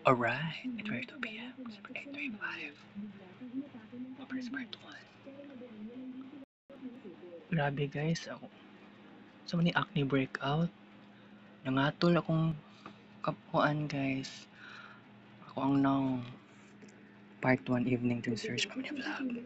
Alright, it's very 2 p.m. Super 8:35. Over part 1. Grabe guys, ako sa mani acne breakout. Nangatol akong kapuan guys. Ako ang nang part 1 evening to search pa mani vlog.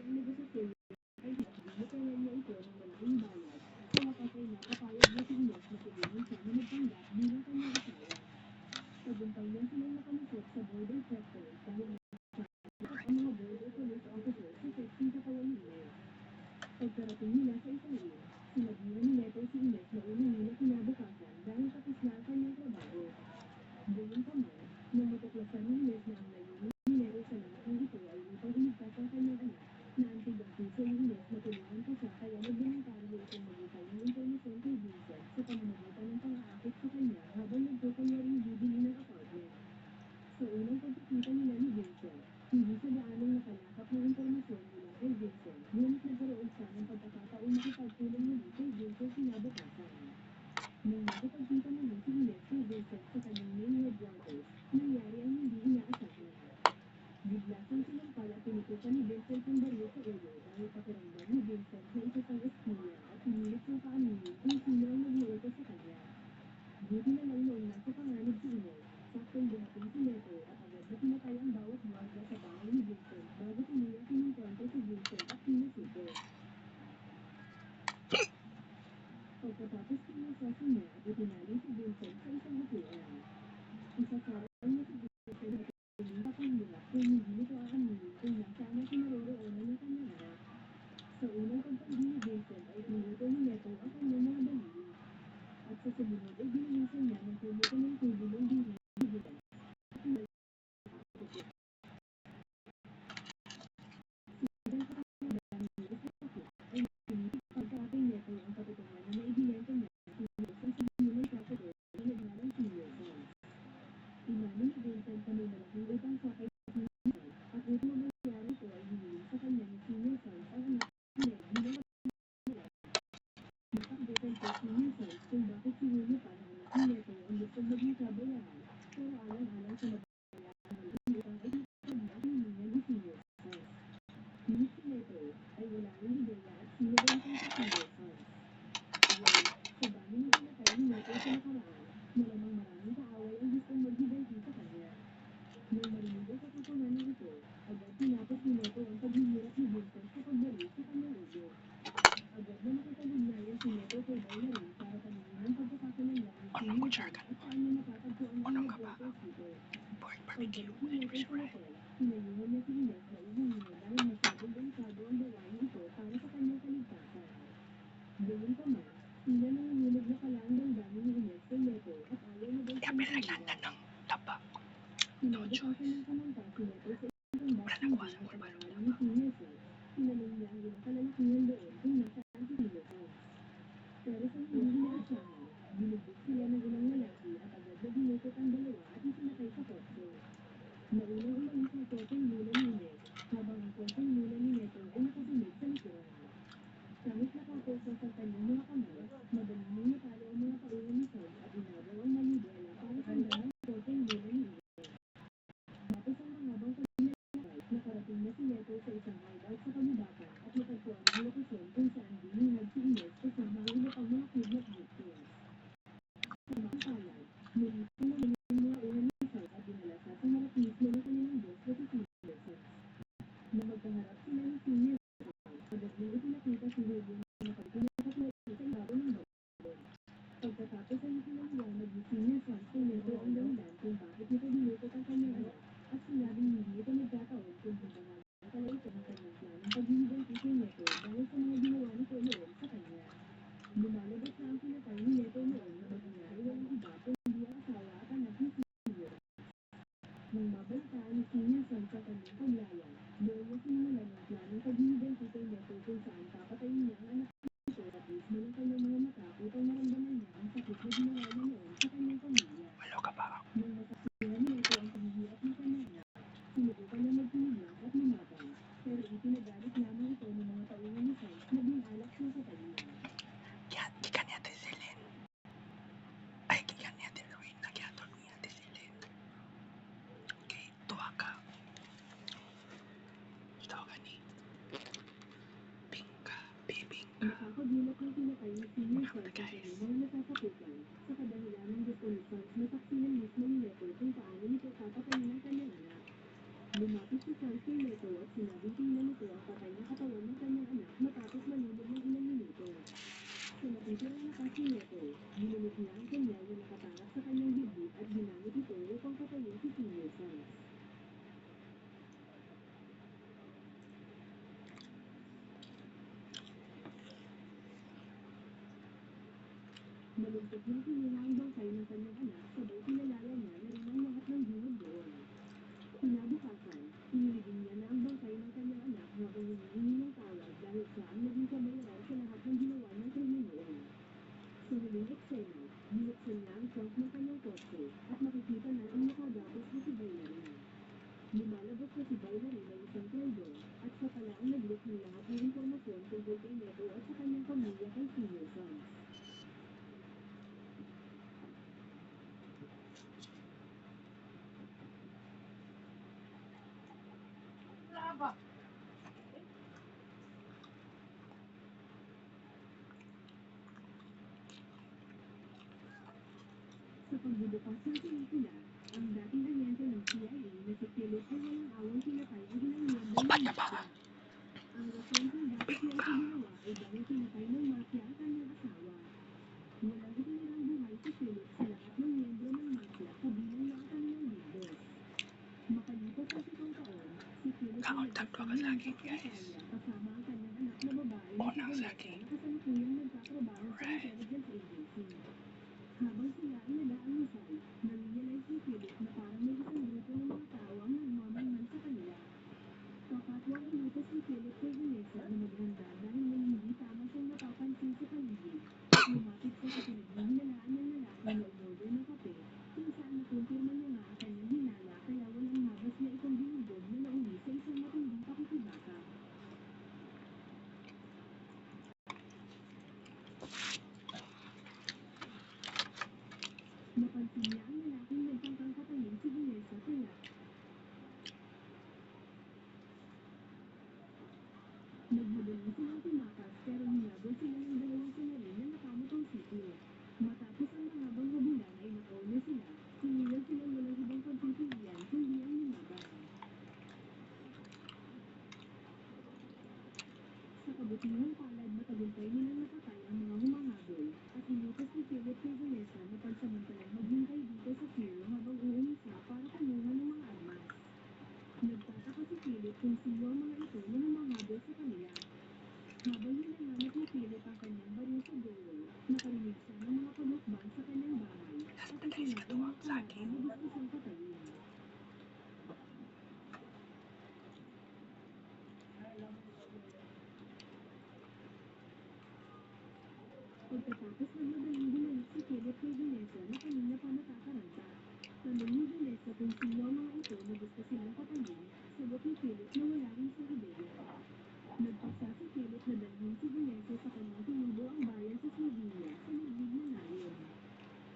Anong kutsar ka naman? Anong ka ba? Pork barbecue, French fry. Kaya pinaglandan ng taba. No choice. Wala nakuha sa kulbalo ng taba. Walo ka ba? Gikan ni Ate Celine. Ay, gikan ni Ate Ruin. Nagyatod ni Ate Celine. Nakakagulat ng pinatay ni Senior Una Son muna sa guys. kanyang mga nasasakupan sa kadahilanang gusto ni Sons na saksihan mismo ni Leto kung paano nito papatayin ang kanyang anak. Lumapit si Sons kay Leto at sinabing tingnan nito ang patay na katawan ng kanyang anak matapos malunod ng ilang minuto. Sa natitirang lakas ni Leto, ginulot niya ang punyal na nakatarap sa kanyang dibdib at ginamit ito upang patayin si Senior Sons. Malungkot niyang kinuha ang bangkay ng kanyang anak sabay pinalaya niya na rin ang lahat ng ginod doon. Kinabukasan, inilibing niya na ang bangkay ng kanyang anak habang humihingi ng tawad dahil siya ang naging kabayaran sa lahat ng ginawa ng krimen noon. Sa huling eksena, binuksan niya ang trunk ng kanyang kotse at makikita natin nakagapos na si Bailarina. Lumalabas na si Bailarina ay isang traidor at siya pala ang nag-leak ng lahat ng impormasyon tungkol kay Neto at sa kanyang pamilya kay Senior Sons. Sa pagbubukas ng pelikula, ang dating ahente ng CIA na si Philip ay walang awang pinatay ang ilang miyembro ng mafia. Ang rason kung bakit niya ito ginawa ay dahil pinatay ng mafia ang kanyang asawa. Walang itinirang buhay si Philip sa lahat ng miyembro ng mafia kabilang na ang kanilang big boss. Makalipas ang 7 taon, si Philip ay Kauntak ko nag-asang sa akin lumipat sa guys. Italia kasama ang kanyang anak na babae na si Unang Vanessa saging. na kasalukuyang nagtatrabaho sa Right. intelligence agency. Habang sila ay nag-aalmusal, na-realize ni Philip na parang may isang grupo ng mga tao ang nagmamanman sa kanila. Kapatwang inutos ni Philip kay Vanessa na maghanda dahil may hindi tama siyang napapansin sa paligid. Lumapit siya sa pinaghihinalaan ng lalaki na umorder ng kape, kung saan nakumpirma niya nga ang kanyang hinala kaya walang habas na itong binugbog na nauwi sa isang matinding pakikibaka. Napansin niya ang lalaking nagtangkang patayin si Vanessa kaya nagmadaling silang tumakas pero hinabol sila ng dalawang sungarin na nakamotosiplo. Matapos ang mahabang habulan ay nakauna sila, sinilang silang walang ibang pagpipilian kundi ang lumaban. Sa kabutihang palad matagumpay nilang napatay ang mga humahabol at inutos ni Philip kay Vanessa na pansamantalang maghintay dito sa pier habang uumisa para kumuha ng mga armas. Nagtataka si Philip kung sino ang mga ito na humahabol sa kanila. Habang hinahanap ni Philip ang kanyang baril sa doorway, nakarinig siya ng mga paghukbang sa kanyang bahay at ito nga ay mga kalaban na gusto siyang patayin. Pagkatapos nagmadaling bumalik si Philip kay Vanessa na kanina pa natataranta. Tanong ni Vanessa kung sino ang mga ito na gusto silang patayin, sagot ni Philip na wala rin siyang ideya. Nagpasya si Philip na dalhin si Vanessa sa kanyang tinubo ang bayan sa Slovenia sa liglig na nayon.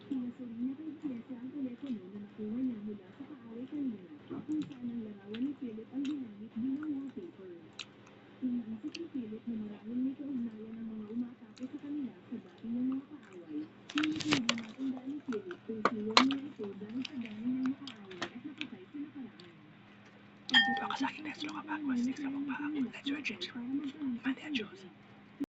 Pinasuri niya kay Vanessa ang telepono na nakuha niya mula sa kaaway kanina, kung saan ang larawan ni Philip ang ginamit bilang wallpaper. Iniisip ni Philip na marahil may kaugnayan ang mga umaatake sa kanila sa dati ng mga kaaway, ngunit hindi matandaan ni Philip kung sino ang mga ito dahil sa dami ng makaaway at napatay sa nakaraan. Baka sa akin next look kapag was 6 sa mga pahabol na George para magtanong sa